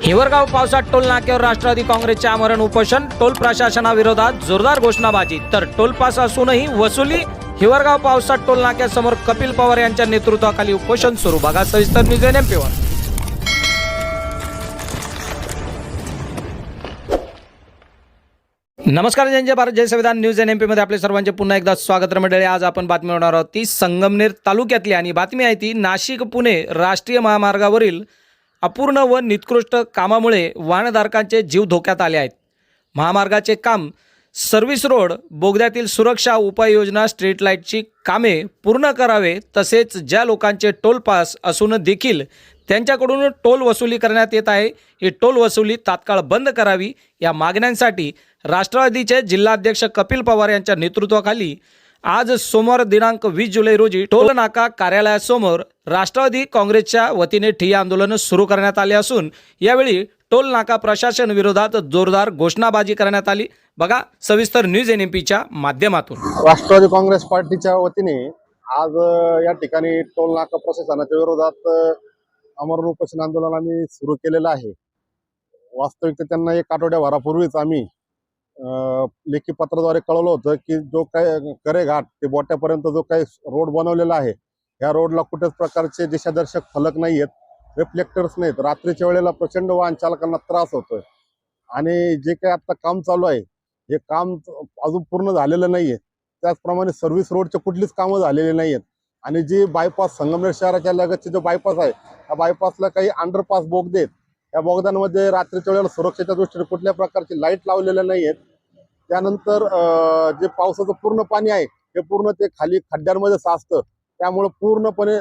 हिवरगाव पावसात टोल नाक्यावर राष्ट्रवादी काँग्रेसचे आमरण उपोषण, टोल प्रशासनाविरोधात जोरदार घोषणाबाजी, तर टोल पास असूनही वसुली। हिवरगाव पावसात टोल नाक्यासमोर कपिल पवार यांच्या नेतृत्वाखाली उपोषण सुरू। बघा सविस्तर न्यूज एनएमपीवर। नमस्कार, जय भारत, जय संविधान। न्यूज एनएमपी मध्ये आपले सर्वांचे पुन्हा एकदा स्वागत। मंडळी, आज आपण बातमी होणार आहोत ती संगमनेर तालुक्यातली, आणि बातमी आहे ती नाशिक पुणे राष्ट्रीय महामार्गावरील अपूर्ण व निकृष्ट कामामुळे वाहनधारकांचे जीव धोक्यात आले आहेत। महामार्गाचे काम, सर्व्हिस रोड, बोगद्यातील सुरक्षा उपाययोजना, स्ट्रीट लाईटची कामे पूर्ण करावे, तसेच ज्या लोकांचे टोल पास असून देखील त्यांच्याकडून टोल वसुली करण्यात येत आहे, ही टोल वसुली तात्काळ बंद करावी। या मागण्यांसाठी राष्ट्रवादीचे जिल्हाध्यक्ष कपिल पवार यांच्या नेतृत्वाखाली आज सोमवार दिनांक 20 जुलै रोजी टोल नाका कार्यालयासमोर राष्ट्रवादी काँग्रेसच्या वतीने ठिय्या आंदोलन सुरू करण्यात आले असून यावेळी टोल नाका प्रशासन विरोधात जोरदार घोषणाबाजी करण्यात आली। बघा सविस्तर न्यूज एनएमपीच्या माध्यमातून। राष्ट्रवादी काँग्रेस पार्टीच्या वतीने आज या ठिकाणी टोल नाका प्रशासनाच्या विरोधात आमरण उपोषण आंदोलन आम्ही सुरू केलेलं आहे। वास्तविक त्यांना एक आठवड्याभरापूर्वीच आम्ही लेखी पत्राद्वारे कळवलं होतं की जो काही करेघाट ते बोट्यापर्यंत जो काही रोड बनवलेला आहे, या रोडला कुठल्याच प्रकारचे दिशादर्शक फलक नाही आहेत, रिफ्लेक्टर्स नाहीत। रात्रीच्या वेळेला प्रचंड वाहन चालकांना त्रास होतोय आणि जे काही आता काम चालू आहे हे काम अजून पूर्ण झालेलं नाहीये। त्याचप्रमाणे सर्व्हिस रोडचे कुठलीच कामं झालेली नाही आहेत आणि जे बायपास संगमनेर शहराच्या लगतचे जो बायपास आहे, त्या बायपासला काही अंडरपास बोगदे आहेत। या बोगद्यांमध्ये रात्रीच्या वेळेला सुरक्षेच्या दृष्टीने कुठल्या प्रकारची लाईट लावलेल्या नाही आहेत। त्यानंतर जे पावसाचं पूर्ण पाणी आहे हे पूर्ण ते खाली खड्ड्यांमध्ये साचतं, त्यामुळे पूर्णपणे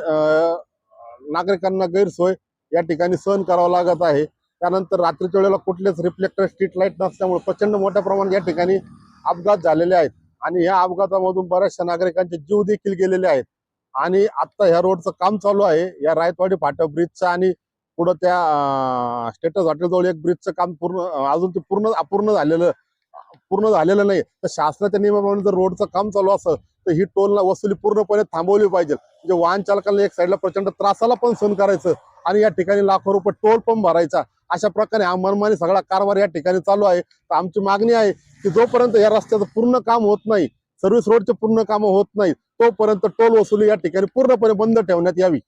नागरिकांना गैरसोय या ठिकाणी सहन करावं लागत आहे। त्यानंतर रात्रीच्या वेळेला कुठलेच रिफ्लेक्टर, स्ट्रीट लाईट नसल्यामुळे प्रचंड मोठ्या प्रमाणात या ठिकाणी अपघात झालेले आहेत आणि या अपघातामधून बऱ्याचशा नागरिकांचे जीव देखील गेलेले आहेत। आणि आता ह्या रोडचं काम चालू आहे, या रायतवाडी फाटा ब्रिजचं आणि पुढं त्या स्टेटस हॉटेलजवळ एक ब्रिजचं काम अजून ते अपूर्ण झालेलं नाही। तर शासनाच्या नियमाप्रमाणे जर रोडचं काम चालू असं तर ही टोल वसुली पूर्णपणे थांबवली पाहिजे। म्हणजे वाहन चालकांना एक साईडला प्रचंड त्रासाला पण सहन करायचं आणि या ठिकाणी लाखो रुपये टोल पण भरायचा, अशा प्रकारे हा मनमानी सगळा कारभार या ठिकाणी चालू आहे। तर आमची मागणी आहे की जोपर्यंत या रस्त्याचं पूर्ण काम होत नाही, सर्व्हिस रोडचे पूर्ण कामं होत नाही, तोपर्यंत टोल वसुली या ठिकाणी पूर्णपणे बंद ठेवण्यात यावी।